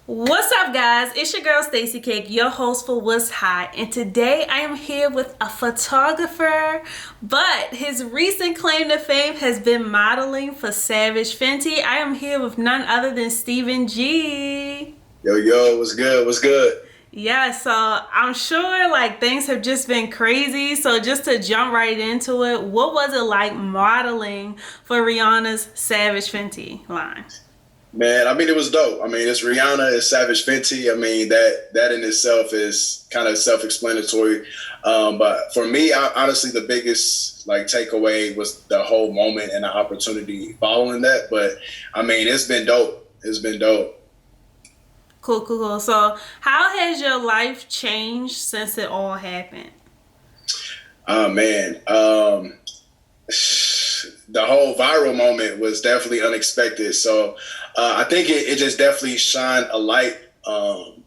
What's up, guys? It's your girl Stacy Cake, your host for What's Hot, and today I am here with a photographer, but his recent claim to fame has been modeling for Savage Fenty. I am here with none other than Stephen G. Yo, what's good? What's good? Yeah, so I'm sure like things have just been crazy. So just to jump right into it, what was it like modeling for Rihanna's Savage Fenty line? Man, I mean, it was dope. I mean, it's Rihanna, it's Savage Fenty. I mean, that in itself is kind of self-explanatory. But for me, honestly, the biggest like takeaway was the whole moment and the opportunity following that. But I mean, it's been dope. It's been dope. Cool. So how has your life changed since it all happened? Oh man. The whole viral moment was definitely unexpected. So I think it just definitely shined a light on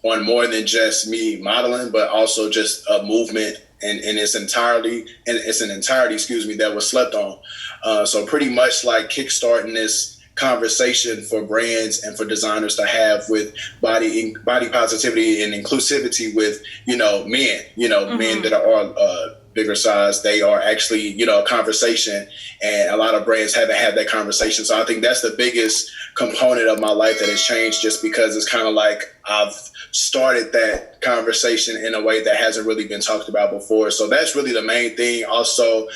more than just me modeling, but also just a movement in its entirety, that was slept on. So pretty much like kickstarting this conversation for brands and for designers to have with body positivity and inclusivity with, men that are bigger size. They are actually, a conversation, and a lot of brands haven't had that conversation. So I think that's the biggest component of my life that has changed, just because it's kind of like I've started that conversation in a way that hasn't really been talked about before. So that's really the main thing. Also,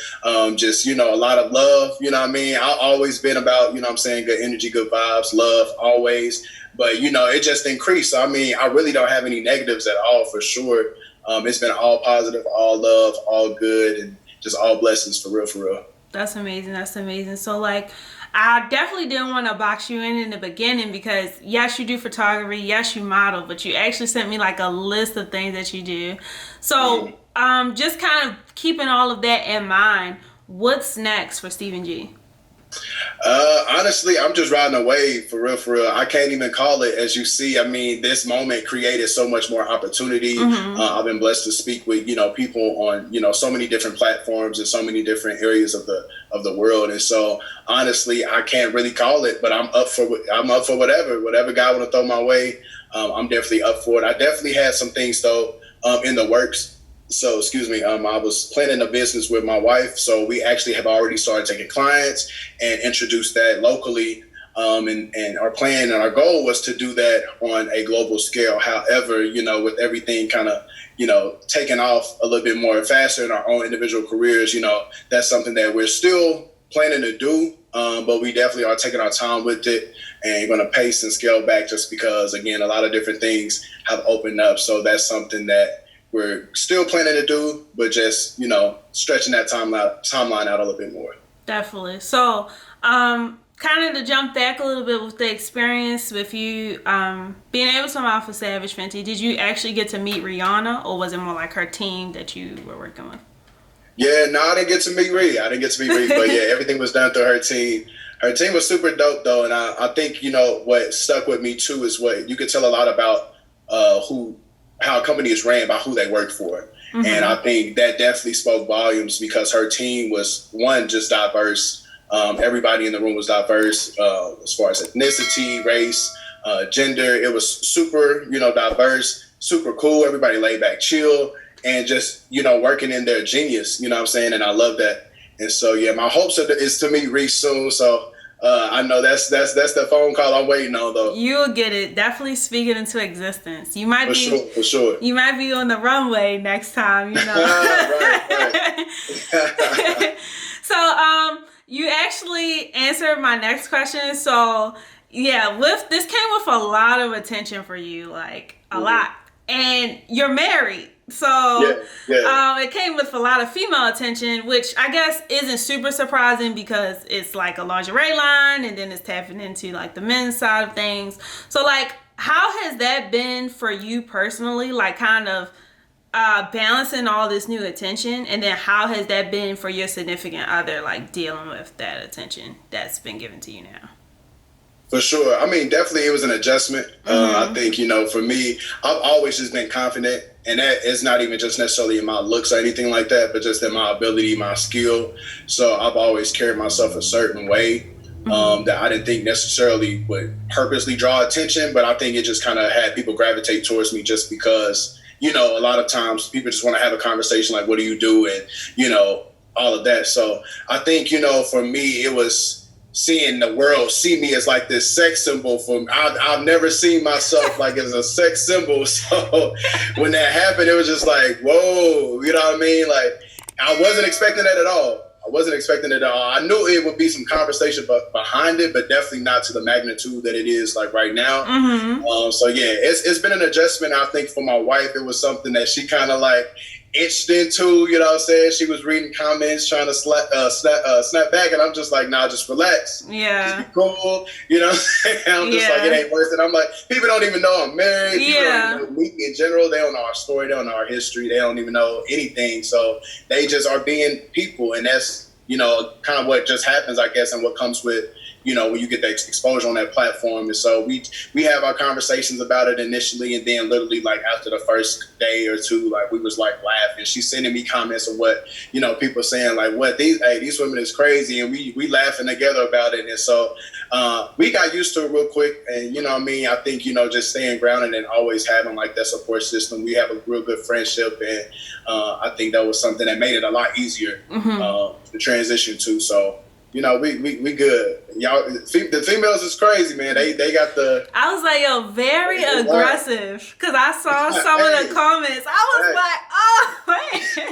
just, a lot of love, I mean? I've always been about, good energy, good vibes, love always. But, it just increased. So, I mean, I really don't have any negatives at all, for sure. It's been all positive, all love, all good, and just all blessings for real. That's amazing. So like, I definitely didn't want to box you in the beginning because yes, you do photography, yes, you model, but you actually sent me like a list of things that you do. So just kind of keeping all of that in mind, what's next for Stephen G? Honestly, I'm just riding a wave for real. I can't even call it. As you see, I mean, this moment created so much more opportunity. I've been blessed to speak with, people on, so many different platforms and so many different areas of the world. And so honestly, I can't really call it, but I'm up for whatever God want to throw my way. I'm definitely up for it. I definitely had some things though, in the works. So, I was planning a business with my wife. So we actually have already started taking clients and introduced that locally. And our plan and our goal was to do that on a global scale. However, with everything kind of, taking off a little bit more faster in our own individual careers, that's something that we're still planning to do. But we definitely are taking our time with it and going to pace and scale back just because, again, a lot of different things have opened up. So that's something that we're still planning to do, but just, stretching that timeline out a little bit more. Definitely. So, kind of to jump back a little bit with the experience with you being able to model for Savage Fenty, did you actually get to meet Rihanna, or was it more like her team that you were working with? Yeah, no, I didn't get to meet Ree. But yeah, everything was done through her team. Her team was super dope though, and I think, what stuck with me too is what you could tell a lot about how a company is ran by who they work for. And I think that definitely spoke volumes because her team was, one, just diverse. Everybody in the room was diverse as far as ethnicity, race, gender. It was super, diverse, super cool. Everybody laid back, chill, and just, working in their genius, you know what I'm saying? And I love that. And so, yeah, my hopes is to meet Reese soon. So I know that's the phone call I'm waiting on, though. You'll get it. Definitely speak it into existence. You might For sure. You might be on the runway next time, Right. So, you actually answered my next question. So, yeah, this came with a lot of attention for you, like a lot. And you're married. So it came with a lot of female attention, which I guess isn't super surprising because it's like a lingerie line and then it's tapping into like the men's side of things. So like, how has that been for you personally? Like kind of balancing all this new attention, and then how has that been for your significant other, like dealing with that attention that's been given to you now? For sure. I mean, definitely it was an adjustment. I think, for me, I've always just been confident, and that is not even just necessarily in my looks or anything like that, but just in my ability, my skill. So I've always carried myself a certain way. that I didn't think necessarily would purposely draw attention, but I think it just kind of had people gravitate towards me just because, you know, a lot of times people just want to have a conversation like, what do you do? And, you know, all of that. So I think, you know, for me, it was seeing the world see me as like this sex symbol. I've never seen myself like as a sex symbol. So when that happened, it was just like, whoa, you know what I mean? Like, I wasn't expecting that at all. I knew it would be some conversation behind it, but definitely not to the magnitude that it is like right now. So yeah, it's been an adjustment. I think for my wife, it was something that she kind of like itched into, you know what I'm saying? She was reading comments, trying to snap back, and I'm just like, nah, just relax. Yeah. Just be cool, you know what I'm saying? I'm just like, it ain't worth it. I'm like, people don't even know I'm married. People don't even know me in general. They don't know our story. They don't know our history. They don't even know anything. So they just are being people, and that's, you know, kind of what just happens, I guess, and what comes with, you know, when you get that exposure on that platform. And so we have our conversations about it initially, and then literally like after the first day or two, like we was like laughing. She's sending me comments of what, you know, people saying like, what these women is crazy, and we laughing together about it. And so we got used to it real quick. And you know what I mean, I think, you know, just staying grounded and always having like that support system. We have a real good friendship, and I think that was something that made it a lot easier to transition to. So, you know, we good. Y'all, the females is crazy, man. They got the. I was like, yo, very aggressive, because I saw some of the comments. I was like, oh man.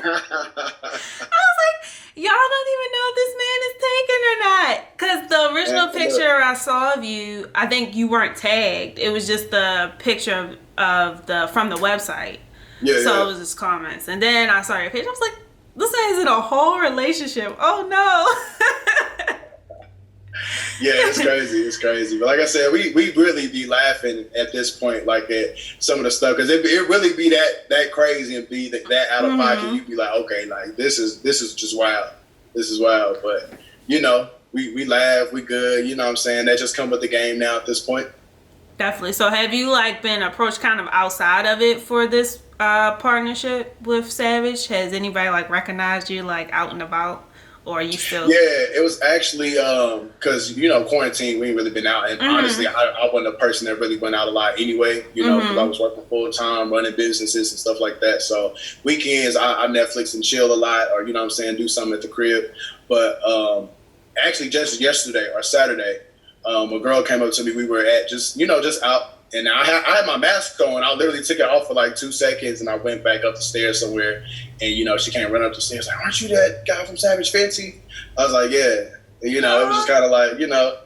I was like, y'all don't even know if this man is taken or not. Because the original picture I saw of you, I think you weren't tagged. It was just the picture of from the website. Yeah. So it was just comments, and then I saw your picture. I was like, this is in a whole relationship. Oh no. Yeah, it's crazy. But like I said, we really be laughing at this point, like at some of the stuff, because it really be that crazy and be that out of pocket. You be like, okay, like this is just wild. This is wild. But you know, we laugh, we good. You know what I'm saying? That just come with the game now at this point. Definitely. So have you like been approached kind of outside of it for this partnership with Savage? Has anybody like recognized you like out and about, or are you still? Yeah, it was actually because you know, quarantine, we ain't really been out, and honestly, I wasn't a person that really went out a lot anyway. You know, because I was working full time, running businesses and stuff like that. So weekends, I Netflix and chill a lot, or you know what I'm saying, do something at the crib. But actually, just yesterday or Saturday, a girl came up to me. We were at just out. And I had my mask on. I literally took it off for like 2 seconds, and I went back up the stairs somewhere. And, you know, she came running up the stairs like, aren't you that guy from Savage Fenty? I was like, yeah. And, you know, it was just kind of like, you know,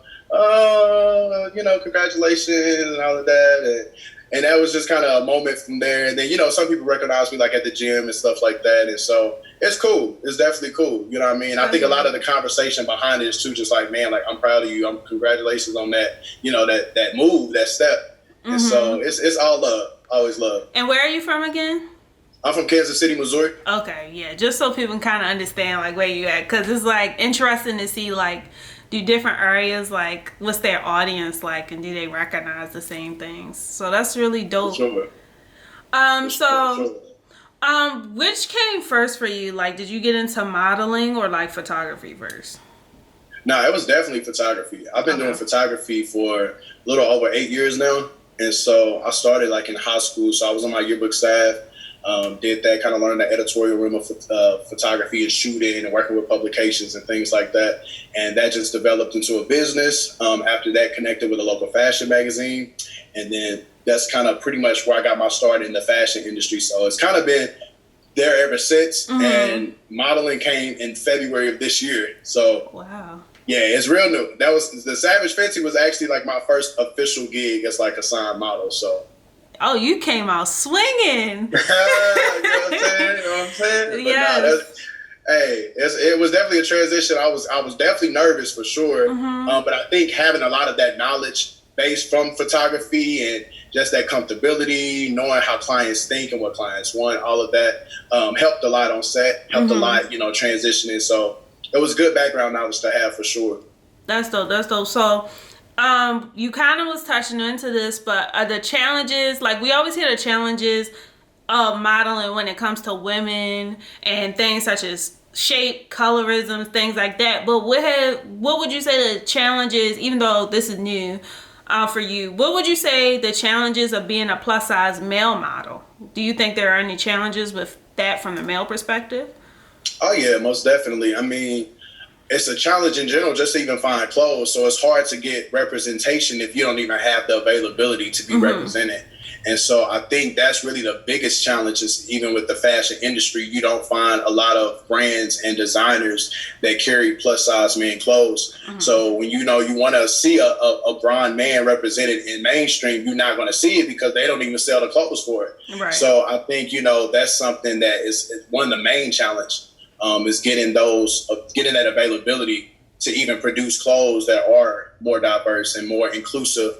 congratulations and all of that. And that was just kind of a moment from there. And then, you know, some people recognize me like at the gym and stuff like that. And so it's cool. It's definitely cool. You know what I mean? I think a lot of the conversation behind it is too just like, man, like, I'm proud of you. Congratulations on that, you know, that move, that step. And so it's all love, always love. And where are you from again? I'm from Kansas City, Missouri. Okay, yeah, just so people can kind of understand like where you at, because it's like interesting to see like, do different areas like what's their audience like, and do they recognize the same things? So that's really dope. Sure. Which came first for you? Like, did you get into modeling or like photography first? No, it was definitely photography. I've been doing photography for a little over 8 years now. And so I started like in high school. So I was on my yearbook staff, did that, kind of learned the editorial room of photography and shooting and working with publications and things like that. And that just developed into a business. After that, connected with a local fashion magazine. And then that's kind of pretty much where I got my start in the fashion industry. So it's kind of been there ever since. And modeling came in February of this year. So wow. Yeah, it's real new. That was the Savage Fenty was actually like my first official gig as like a signed model. So. Oh, you came out swinging. You know what I'm saying? Yes. It was definitely a transition. I was definitely nervous for sure. But I think having a lot of that knowledge base from photography and just that comfortability, knowing how clients think and what clients want, all of that helped a lot on set, helped a lot, you know, transitioning. So it was good background knowledge to have for sure. That's dope. So you kind of was touching into this, but are the challenges, like we always hear the challenges of modeling when it comes to women and things such as shape, colorism, things like that. But what would you say the challenges, even though this is new for you, what would you say the challenges of being a plus size male model? Do you think there are any challenges with that from the male perspective? Oh yeah, most definitely. I mean, it's a challenge in general just to even find clothes. So it's hard to get representation if you don't even have the availability to be represented. And so I think that's really the biggest challenge is even with the fashion industry, you don't find a lot of brands and designers that carry plus size men clothes. So when you want to see a grown man represented in mainstream, you're not going to see it because they don't even sell the clothes for it. Right. So I think, that's something that is one of the main challenges. Is getting that availability to even produce clothes that are more diverse and more inclusive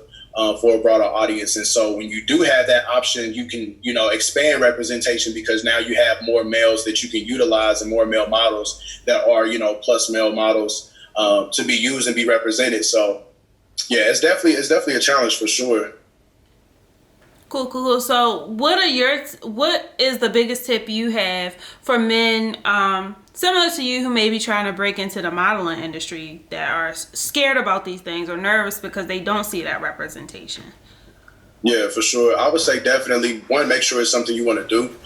for a broader audience. And so when you do have that option, you can, expand representation because now you have more males that you can utilize and more male models that are, plus male models to be used and be represented. So yeah, it's definitely a challenge for sure. Cool. So what is the biggest tip you have for men similar to you who may be trying to break into the modeling industry that are scared about these things or nervous because they don't see that representation? Yeah, for sure. I would say definitely, one, make sure it's something you want to do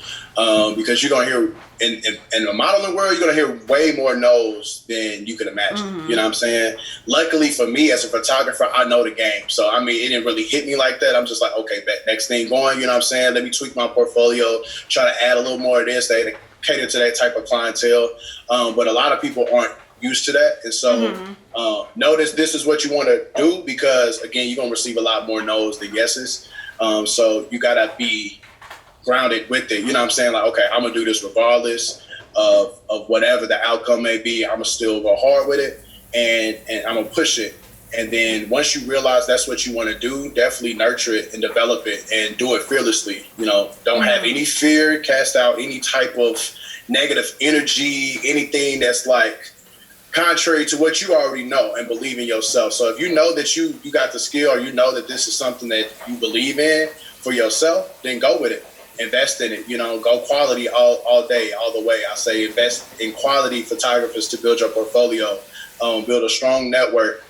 because you're going to hear, in the modeling world, you're going to hear way more no's than you can imagine. You know what I'm saying? Luckily for me as a photographer, I know the game. So, I mean, it didn't really hit me like that. I'm just like, okay, next thing going, you know what I'm saying? Let me tweak my portfolio, try to add a little more of this, to cater to that type of clientele. But a lot of people aren't used to that. And so notice this is what you want to do because, again, you're going to receive a lot more no's than yeses. So you got to be grounded with it. You know what I'm saying? Like, okay, I'm going to do this regardless of whatever the outcome may be. I'm going to still go hard with it and I'm going to push it. And then once you realize that's what you want to do, definitely nurture it and develop it and do it fearlessly. Don't have any fear, cast out any type of negative energy, anything that's like contrary to what you already know and believe in yourself. So if you know that you got the skill or you know that this is something that you believe in for yourself, then go with it. Invest in it, go quality all day, all the way. I say invest in quality photographers to build your portfolio, build a strong network,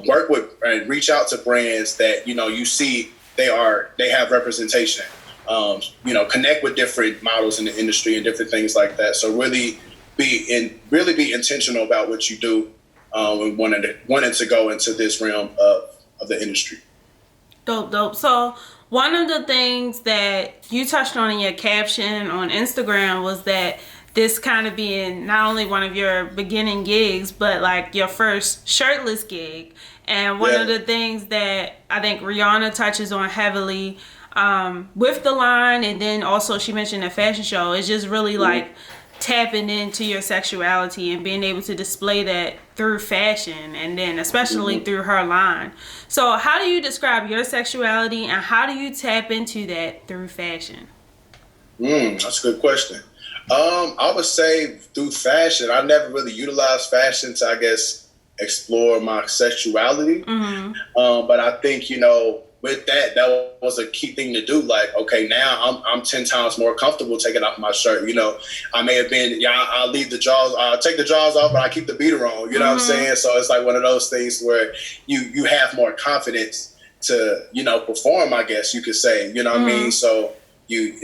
work with and reach out to brands that, you see they have representation, connect with different models in the industry and different things like that. So really be intentional about what you do and wanting to go into this realm of the industry. Dope. So one of the things that you touched on in your caption on Instagram was that this kind of being not only one of your beginning gigs, but like your first shirtless gig. And one of the things that I think Rihanna touches on heavily with the line, and then also she mentioned a fashion show, is just really like tapping into your sexuality and being able to display that through fashion, and then especially through her line. So how do you describe your sexuality and how do you tap into that through fashion? That's a good question. I would say through fashion. I never really utilized fashion to, I guess, explore my sexuality. But I think, with that was a key thing to do. Like, okay, now I'm 10 times more comfortable taking off my shirt. I may have been, I'll leave the jaws, I'll take the jaws off, but I keep the beater on. You know what I'm saying? So it's like one of those things where you have more confidence to, perform, I guess you could say. You know what I mean? So you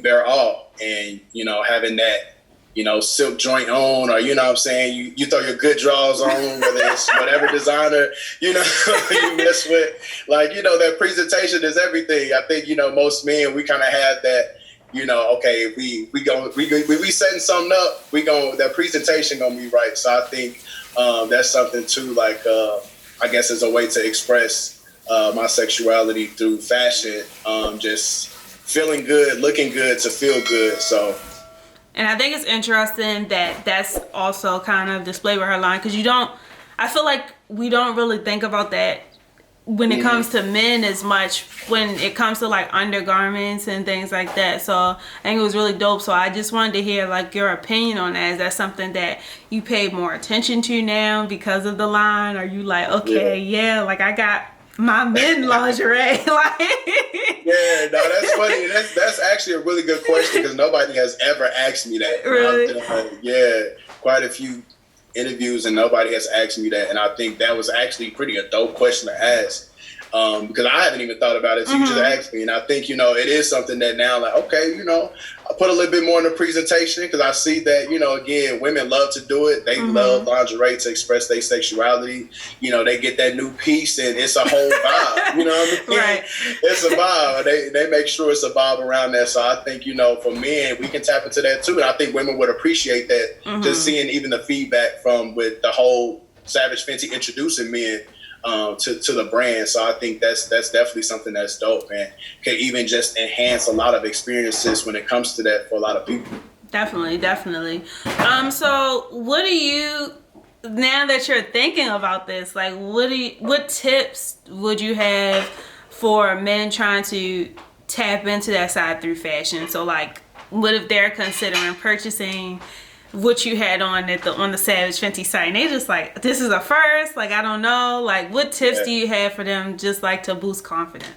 bear all, and having that silk joint on, or you know what I'm saying, you throw your good draws on, whether it's whatever designer you mess with, like that presentation is everything. I think most men, we kind of have that, okay, we setting something up, that presentation gonna be right. So I think that's something too, like I guess is a way to express my sexuality through fashion, just feeling good, looking good to feel good. So, and I think it's interesting that that's also kind of displayed with her line, because I feel like we don't really think about that when it comes to men as much when it comes to like undergarments and things like that. So I think it was really dope. So I just wanted to hear like your opinion on that. Is that something that you pay more attention to now because of the line? Are you like, okay, like I got my men lingerie? Yeah, no, that's funny. That's actually a really good question because nobody has ever asked me that. Really? Yeah, quite a few interviews and nobody has asked me that, and I think that was actually pretty a dope question to ask. Because I haven't even thought about it, so you just asked me, and I think, it is something that now, like, okay, I put a little bit more in the presentation because I see that, again, women love to do it. They love lingerie to express their sexuality. They get that new piece, and it's a whole vibe. You know what I mean? Right. It's a vibe. They make sure it's a vibe around that. So I think, for men, we can tap into that too, and I think women would appreciate that. Just seeing even the feedback from with the whole Savage Fenty introducing men to the brand. So I think that's definitely something that's dope and can even just enhance a lot of experiences when it comes to that for a lot of people. Definitely. So what do you, now that you're thinking about this, like what tips would you have for men trying to tap into that side through fashion? So like, what if they're considering purchasing what you had on the Savage Fenty site, and they just like, this is a first, like, I don't know, like, what tips do you have for them just like to boost confidence?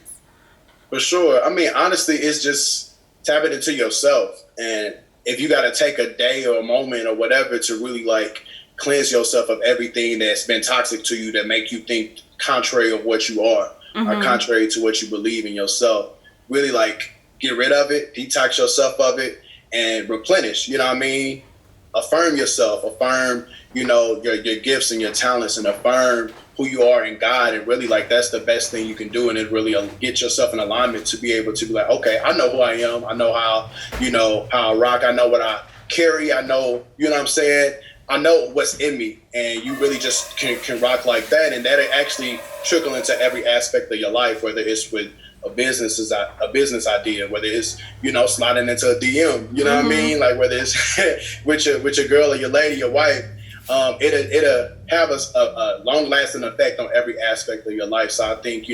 For sure. I mean, honestly, it's just tapping into yourself, and if you got to take a day or a moment or whatever to really like cleanse yourself of everything that's been toxic to you that make you think contrary of what you are or contrary to what you believe in yourself, really like get rid of it, detox yourself of it, and replenish. You know what I mean? Affirm yourself, affirm, your gifts and your talents, and affirm who you are in God. And really, like, that's the best thing you can do. And it really get yourself in alignment to be able to be like, okay, I know who I am. I know how, how I rock. I know what I carry. I know, what I'm saying? I know what's in me. And you really just can rock like that. And that'll actually trickle into every aspect of your life, whether it's with a business idea, whether it's sliding into a DM, what I mean, like whether it's with your girl or your lady, your wife, it'll have a long lasting effect on every aspect of your life. So I think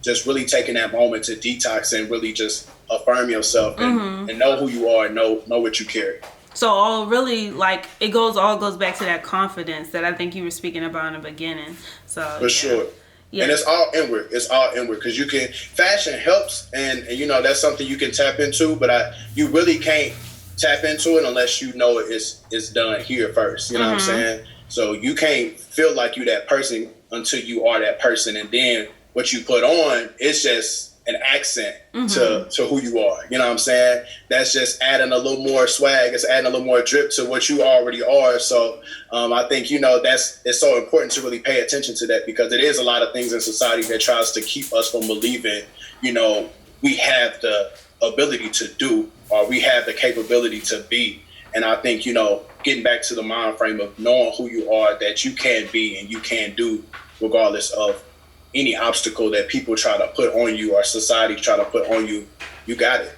just really taking that moment to detox and really just affirm yourself and know who you are and know what you carry. So all really, like, it all goes back to that confidence that I think you were speaking about in the beginning. So for sure. Yeah. And it's all inward. Because fashion helps, and that's something you can tap into. But you really can't tap into it unless you know it's done here first. You know what I'm saying? So you can't feel like you that person until you are that person, and then what you put on is just an accent to who you are. You know what I'm saying? That's just adding a little more swag. It's adding a little more drip to what you already are. So I think, it's so important to really pay attention to that, because it is a lot of things in society that tries to keep us from believing, we have the ability to do, or we have the capability to be. And I think, getting back to the mind frame of knowing who you are, that you can be and you can do regardless of any obstacle that people try to put on you or society try to put on you, you got it.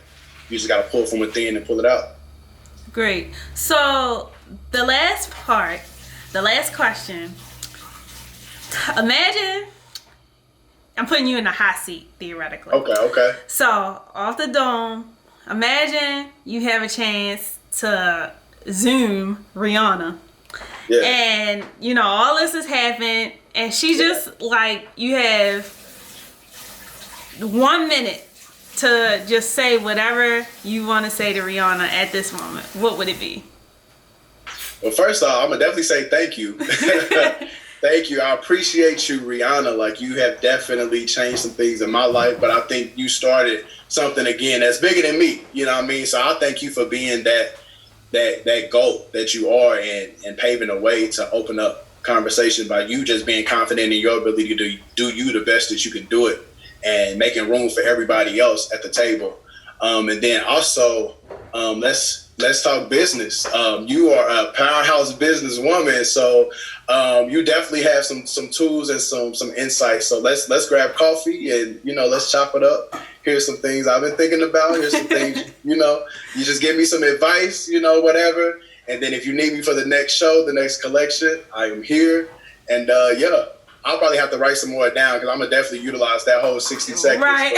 You just got to pull from within and pull it out. Great. So the last question, imagine I'm putting you in the hot seat, theoretically. Okay. So off the dome, imagine you have a chance to Zoom Rihanna. Yeah. And, all this has happened, and she just, like, you have 1 minute to just say whatever you want to say to Rihanna at this moment. What would it be? Well, first off, I'm going to definitely say thank you. Thank you. I appreciate you, Rihanna. Like, you have definitely changed some things in my life, but I think you started something, again, that's bigger than me. You know what I mean? So I thank you for being that GOAT that you are, and paving a way to open up conversation by you just being confident in your ability to do you the best that you can do it, and making room for everybody else at the table. And then also, let's talk business. You are a powerhouse businesswoman, so you definitely have some tools and some insights. So let's grab coffee and let's chop it up. Here's some things I've been thinking about. Here's some things you just give me some advice, whatever. And then if you need me for the next show, the next collection, I am here. And I'll probably have to write some more down because I'm gonna definitely utilize that whole 60 seconds. Right.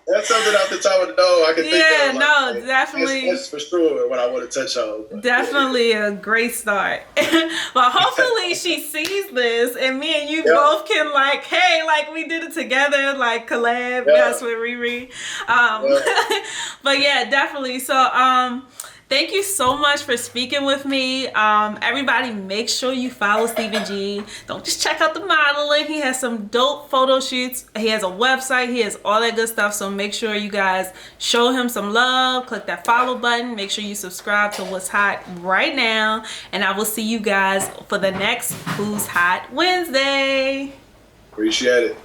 That's something off the top of the dome I can think of. Yeah, no, definitely. That's for sure what I want to touch on. But, definitely a great start. Well, hopefully she sees this and me and you both can like, hey, like we did it together, like collab, that's with Riri. But yeah, definitely. So, thank you so much for speaking with me. Everybody, make sure you follow Stevie G. Don't just check out the modeling. He has some dope photo shoots. He has a website. He has all that good stuff. So make sure you guys show him some love. Click that follow button. Make sure you subscribe to What's Hot right now. And I will see you guys for the next Who's Hot Wednesday. Appreciate it.